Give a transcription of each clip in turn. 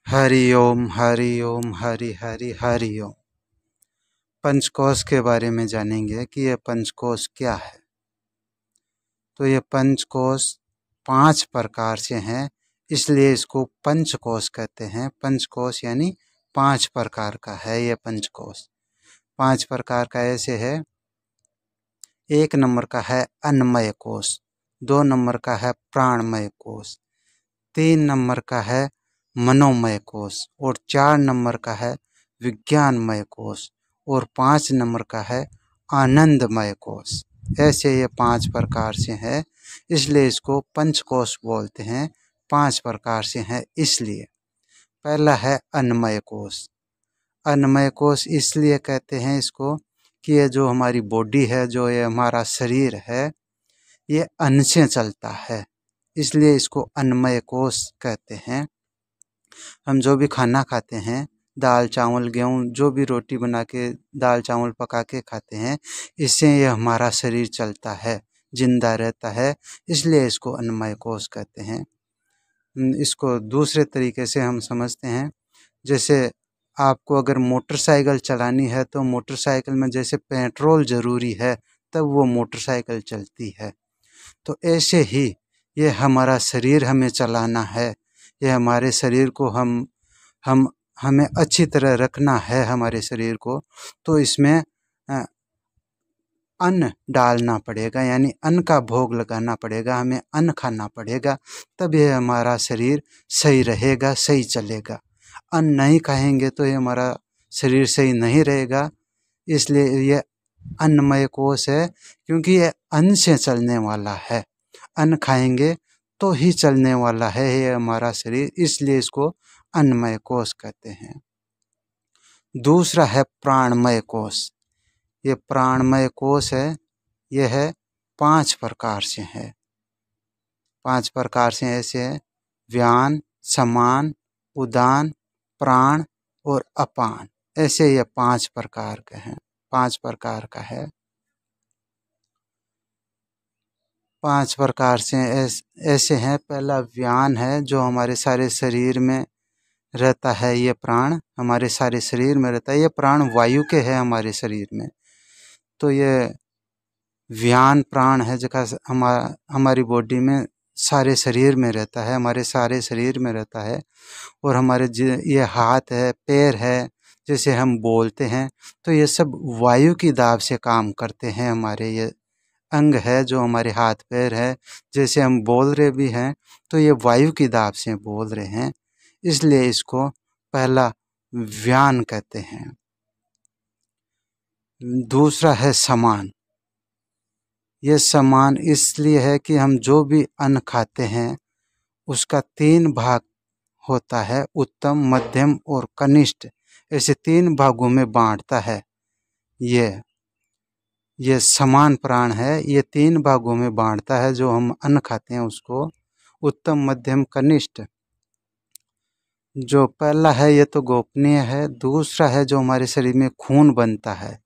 हरि ओम हरि ओम हरि हरि हरि ओम। पंचकोश के बारे में जानेंगे कि यह पंचकोश क्या है। तो ये पंचकोश 5 प्रकार से हैं, इसलिए इसको पंचकोश कहते हैं। पंचकोश यानी 5 प्रकार का है ये पंचकोश। 5 प्रकार का ऐसे है। 1 नंबर का है अन्नमय कोश, 2 नंबर का है प्राणमय कोश, 3 नंबर का है मनोमय कोश और 4 नंबर का है विज्ञानमय कोश और 5 नंबर का है आनंदमय कोश। ऐसे ये 5 प्रकार से है, इसलिए इसको पंचकोश बोलते हैं। 5 प्रकार से है इसलिए। पहला है अन्नमय कोश। अन्नमय कोश इसलिए कहते हैं इसको कि ये जो हमारी बॉडी है, जो ये हमारा शरीर है, ये अन्न से चलता है, इसलिए इसको अन्नमय कोश कहते हैं। हम जो भी खाना खाते हैं, दाल चावल गेहूँ जो भी रोटी बना के दाल चावल पका के खाते हैं, इससे ये हमारा शरीर चलता है, जिंदा रहता है, इसलिए इसको अन्नमय कोश कहते हैं। इसको दूसरे तरीके से हम समझते हैं। जैसे आपको अगर मोटरसाइकिल चलानी है तो मोटरसाइकिल में जैसे पेट्रोल ज़रूरी है, तब वो मोटरसाइकिल चलती है। तो ऐसे ही ये हमारा शरीर हमें चलाना है, ये हमारे शरीर को हमें अच्छी तरह रखना है हमारे शरीर को, तो इसमें अन्न डालना पड़ेगा, यानी अन्न का भोग लगाना पड़ेगा, हमें अन्न खाना पड़ेगा, तब ये हमारा शरीर सही रहेगा, सही चलेगा। अन्न नहीं खाएंगे तो ये हमारा शरीर सही नहीं रहेगा, इसलिए ये अन्नमय कोश है, क्योंकि ये अन्न से चलने वाला है। अन्न खाएंगे तो ही चलने वाला है ये हमारा शरीर, इसलिए इसको अन्नमय कोश कहते हैं। दूसरा है प्राणमय कोश। ये प्राणमय कोश है, यह है 5 प्रकार से है। 5 प्रकार से ऐसे है: व्यान, समान, उदान, प्राण और अपान। ऐसे ये 5 प्रकार के हैं, 5 प्रकार का है। 5 प्रकार से ऐसे हैं। पहला व्यान है, जो हमारे सारे शरीर में रहता है। ये प्राण हमारे सारे शरीर में रहता है। ये प्राण वायु के है हमारे शरीर में, तो ये व्यान प्राण है, जगह हमारी बॉडी में सारे शरीर में रहता है, हमारे सारे शरीर में रहता है। और हमारे ये हाथ है, पैर है, जैसे हम बोलते हैं तो ये सब वायु की दाब से काम करते हैं। हमारे ये अंग है जो हमारे हाथ पैर है, जैसे हम बोल रहे भी हैं तो ये वायु की दाब से बोल रहे हैं, इसलिए इसको पहला व्यान कहते हैं। दूसरा है समान। ये समान इसलिए है कि हम जो भी अन्न खाते हैं उसका 3 भाग होता है, उत्तम, मध्यम और कनिष्ठ। ऐसे 3 भागों में बांटता है। ये समान प्राण है, ये 3 भागों में बांटता है। जो हम अन्न खाते हैं उसको उत्तम, मध्यम, कनिष्ठ। जो पहला है ये तो गोपनीय है। दूसरा है जो हमारे शरीर में खून बनता है,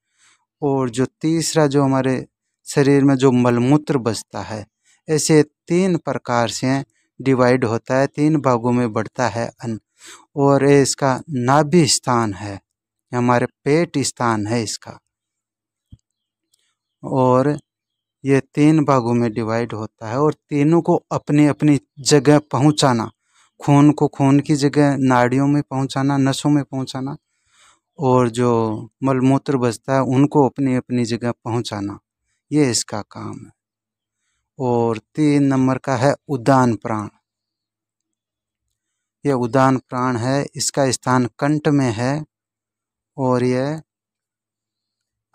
और जो तीसरा जो हमारे शरीर में जो मलमूत्र बचता है। ऐसे 3 प्रकार से डिवाइड होता है, 3 भागों में बढ़ता है अन्न। और ये इसका नाभि स्थान है, हमारे पेट स्थान है इसका। और ये 3 भागों में डिवाइड होता है, और तीनों को अपनी अपनी जगह पहुंचाना, खून को खून की जगह नाड़ियों में पहुंचाना, नसों में पहुंचाना, और जो मलमूत्र बचता है उनको अपनी अपनी जगह पहुंचाना, ये इसका काम है। और 3 नंबर का है उदान प्राण। ये उदान प्राण है, इसका स्थान कंठ में है, और यह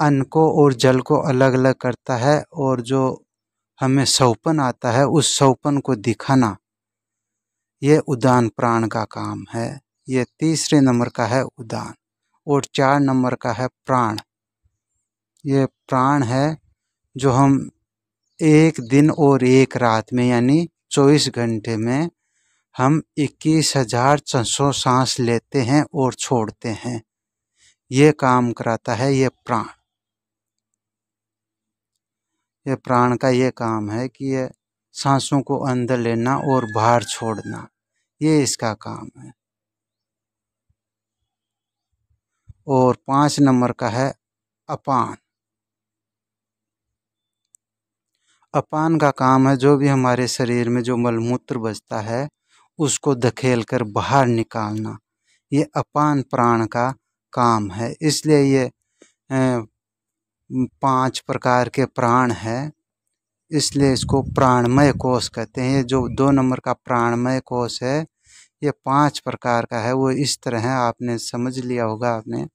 अन्न को और जल को अलग अलग करता है, और जो हमें सौपन आता है उस सौपन को दिखाना, ये उदान प्राण का काम है। ये तीसरे नंबर का है उदान। और 4 नंबर का है प्राण। ये प्राण है जो हम 1 दिन और 1 रात में, यानी 24 घंटे में हम 21,600 सांस लेते हैं और छोड़ते हैं। ये काम कराता है ये प्राण। ये प्राण का ये काम है कि ये सांसों को अंदर लेना और बाहर छोड़ना, ये इसका काम है। और 5 नंबर का है अपान। अपान का काम है जो भी हमारे शरीर में जो मलमूत्र बचता है उसको धकेल कर बाहर निकालना, ये अपान प्राण का काम है। इसलिए ये 5 प्रकार के प्राण है, इसलिए इसको प्राणमय कोश कहते हैं। ये जो 2 नंबर का प्राणमय कोश है ये 5 प्रकार का है, वो इस तरह है, आपने समझ लिया होगा आपने।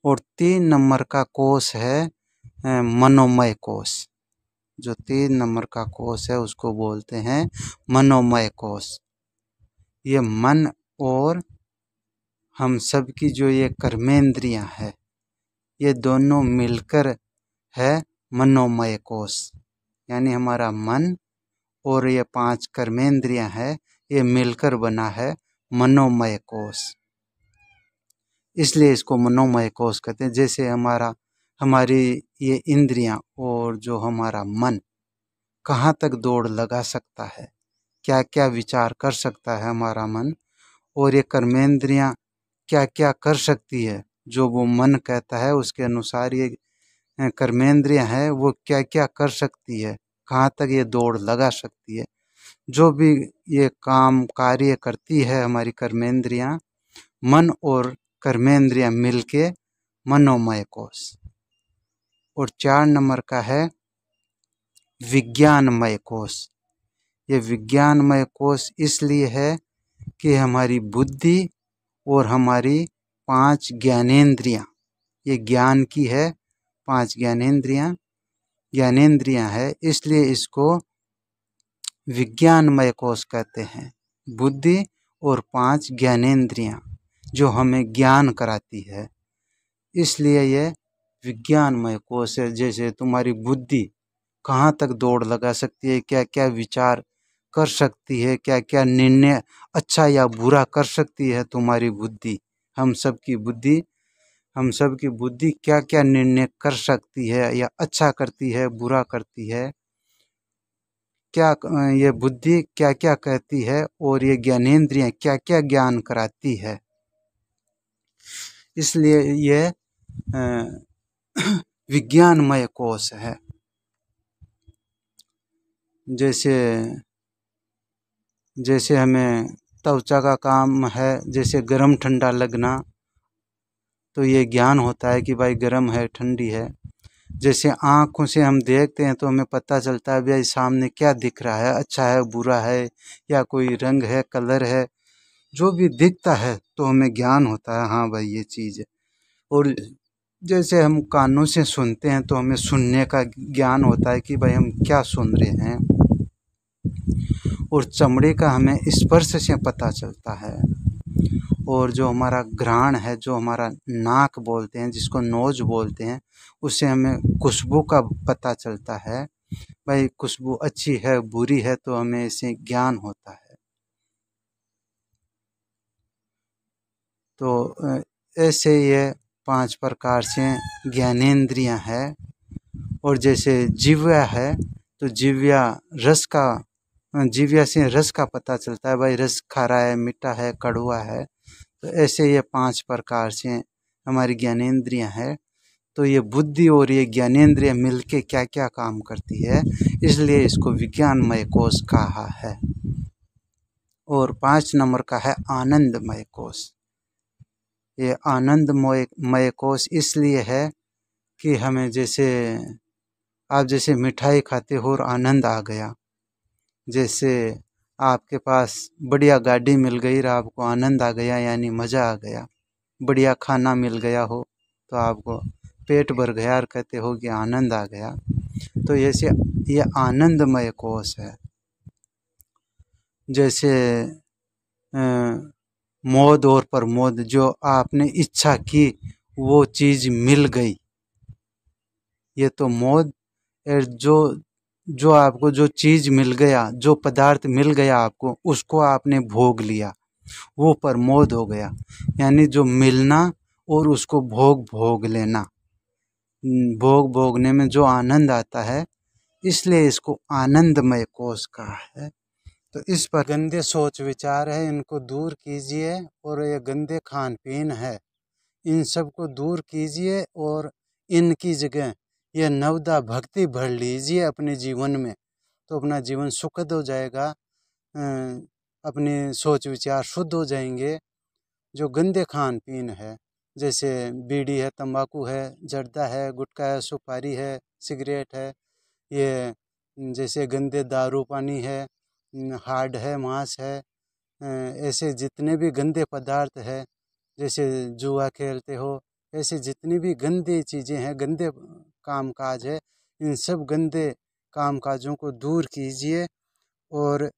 और 3 नंबर का कोश है मनोमय कोश। जो 3 नंबर का कोश है उसको बोलते हैं मनोमय कोश। ये मन और हम सब की जो ये कर्मेंद्रियां है ये दोनों मिलकर है मनोमय कोश। यानी हमारा मन और ये 5 कर्मेंद्रियां है ये मिलकर बना है मनोमय कोश, इसलिए इसको मनोमय कोश कहते हैं। जैसे हमारी ये इंद्रियां और जो हमारा मन कहाँ तक दौड़ लगा सकता है, क्या क्या विचार कर सकता है हमारा मन, और ये कर्मेंद्रियां क्या क्या कर सकती है, जो वो मन कहता है उसके अनुसार ये कर्मेंद्रियां है वो क्या क्या कर सकती है, कहाँ तक ये दौड़ लगा सकती है। जो भी ये काम कार्य करती है हमारी कर्मेंद्रियां, मन और कर्मेंद्रियां मिलके मनोमय कोश। और 4 नंबर का है विज्ञानमय कोश। ये विज्ञानमय कोश इसलिए है कि हमारी बुद्धि और हमारी 5 ज्ञानेंद्रियां, ये ज्ञान की है, 5 ज्ञानेंद्रियां है, इसलिए इसको विज्ञानमय कोश कहते हैं। बुद्धि और 5 ज्ञानेंद्रियां जो हमें ज्ञान कराती है, इसलिए ये विज्ञानमय कोश है। जैसे तुम्हारी बुद्धि कहाँ तक दौड़ लगा सकती है, क्या क्या विचार कर सकती है, क्या क्या निर्णय अच्छा या बुरा कर सकती है तुम्हारी बुद्धि। हम सब की बुद्धि क्या क्या निर्णय कर सकती है, या अच्छा करती है बुरा करती है, क्या ये बुद्धि क्या क्या कहती है, और ये ज्ञानेंद्रियां क्या क्या ज्ञान कराती है। इसलिए ये विज्ञानमय कोश है। जैसे हमें त्वचा का काम है, जैसे गर्म ठंडा लगना, तो ये ज्ञान होता है कि भाई गर्म है ठंडी है। जैसे आँखों से हम देखते हैं तो हमें पता चलता है भाई सामने क्या दिख रहा है, अच्छा है बुरा है, या कोई रंग है कलर है, जो भी दिखता है तो हमें ज्ञान होता है हाँ भाई ये चीज़ है। और जैसे हम कानों से सुनते हैं तो हमें सुनने का ज्ञान होता है कि भाई हम क्या सुन रहे हैं। और चमड़े का हमें स्पर्श से पता चलता है। और जो हमारा घ्राण है, जो हमारा नाक बोलते हैं, जिसको नोज बोलते हैं, उससे हमें खुशबू का पता चलता है, भाई खुशबू अच्छी है बुरी है, तो हमें इससे ज्ञान होता है। तो ऐसे ये 5 प्रकार से ज्ञानेंद्रियां हैं। और जैसे जिह्वा है तो जिह्वा से रस का पता चलता है, भाई रस खारा है मीठा है कड़वा है। तो ऐसे ये 5 प्रकार से हमारी ज्ञानेंद्रियां हैं। तो ये बुद्धि और ये ज्ञानेंद्रियां मिलके क्या क्या काम करती है, इसलिए इसको विज्ञानमय कोश कहा है। और 5 नंबर का है आनंदमय कोश। ये आनंदमय कोश इसलिए है कि हमें जैसे मिठाई खाते हो और आनंद आ गया, जैसे आपके पास बढ़िया गाड़ी मिल गई और आपको आनंद आ गया, यानी मज़ा आ गया। बढ़िया खाना मिल गया हो तो आपको पेट भर गया और कहते हो कि आनंद आ गया। तो ऐसे ये आनंदमय कोश है। जैसे मोद और प्रमोद, जो आपने इच्छा की वो चीज़ मिल गई, ये तो मोद। और जो आपको जो चीज़ मिल गया, जो पदार्थ मिल गया आपको, उसको आपने भोग लिया, वो प्रमोद हो गया। यानी जो मिलना और उसको भोग लेना, भोगने में जो आनंद आता है, इसलिए इसको आनंदमय कोश कहा है। तो इस पर गंदे सोच विचार है इनको दूर कीजिए, और ये गंदे खान पीन है इन सब को दूर कीजिए और इनकी जगह यह नवदा भक्ति भर लीजिए अपने जीवन में, तो अपना जीवन सुखद हो जाएगा, अपने सोच विचार शुद्ध हो जाएंगे। जो गंदे खान पीन है, जैसे बीड़ी है, तंबाकू है, जर्दा है, गुटखा है, सुपारी है, सिगरेट है, ये जैसे गंदे दारू पानी है, हार्ड है, मांस है, ऐसे जितने भी गंदे पदार्थ है, जैसे जुआ खेलते हो, ऐसे जितनी भी गंदी चीज़ें हैं, गंदे कामकाज है, इन सब गंदे कामकाजों को दूर कीजिए और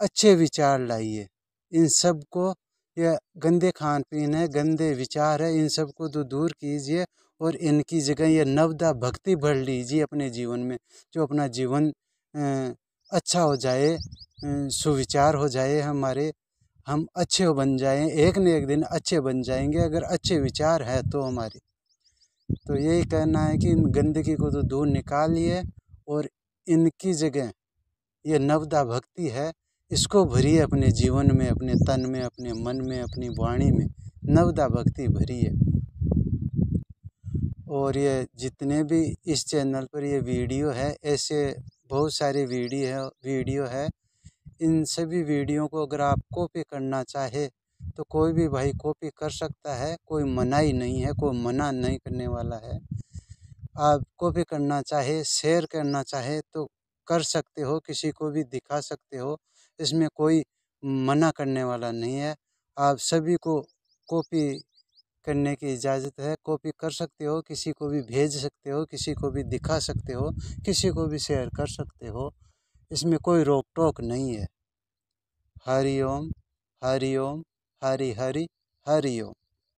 अच्छे विचार लाइए। इन सब को, यह गंदे खान पीन है, गंदे विचार है, इन सब को तो दूर कीजिए और इनकी जगह ये नवदा भक्ति भर लीजिए अपने जीवन में, जो अपना जीवन अच्छा हो जाए, सुविचार हो जाए हमारे, हम अच्छे बन जाएं, एक न एक दिन अच्छे बन जाएंगे अगर अच्छे विचार है तो हमारे। तो यही कहना है कि इन गंदगी को तो दूर निकालिए और इनकी जगह ये नवदा भक्ति है, इसको भरिए अपने जीवन में, अपने तन में, अपने मन में, अपनी वाणी में नवदा भक्ति भरिए। और ये जितने भी इस चैनल पर ये वीडियो है, ऐसे बहुत सारे वीडियो है, इन सभी वीडियो को अगर आप कॉपी करना चाहे तो कोई भी भाई कॉपी कर सकता है, कोई मनाही नहीं है, कोई मना नहीं करने वाला है। आप कॉपी करना चाहे, शेयर करना चाहे तो कर सकते हो, किसी को भी दिखा सकते हो, इसमें कोई मना करने वाला नहीं है। आप सभी को कॉपी करने की इजाज़त है, कॉपी कर सकते हो, किसी को भी भेज सकते हो, किसी को भी दिखा सकते हो, किसी को भी शेयर कर सकते हो, इसमें कोई रोक टोक नहीं है। हरि ओम, हरि ओम, हरि हरि, हरि ओम।